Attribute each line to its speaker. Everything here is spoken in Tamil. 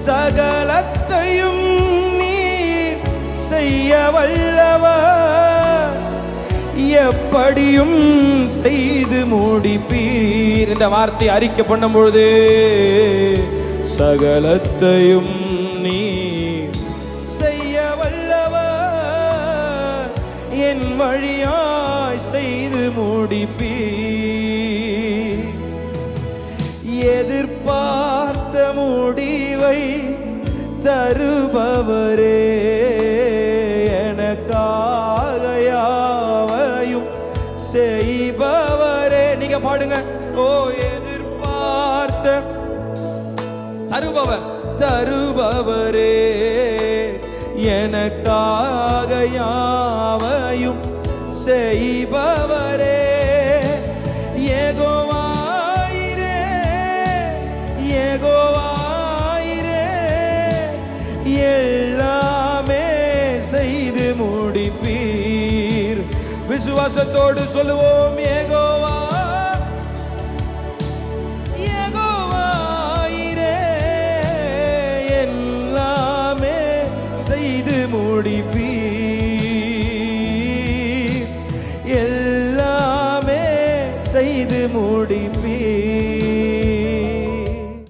Speaker 1: சகலத்தையும் நீர் செய்ய வல்லவர், எப்படியும் செய்து முடிப்பீர். இந்த வார்த்தை அறிக்கை பண்ணும் பொழுது சகலத்தையும் நீர் செய்ய வல்லவர், என் வழியாய் செய்து முடிப்பீர். எதிர்பார்த்த முடிவை தருபவரே, எனக்காக யாவையும் செய்பவரே. நீங்க பாடுங்க. ஓ எதிர்பார்த்த தருபவரே, எனக்காக யாவையும் செய்பவரே. யெகோவாயிரே, யெகோவாயிரே, எல்லாமே செய்து முடிப்பீர். விசுவாசத்தோடு சொல்லுவோம். யெகோவா, யெகோவாயிரே, எல்லாமே செய்து முடிப்பீர், எல்லாமே செய்து முடிப்பீர்.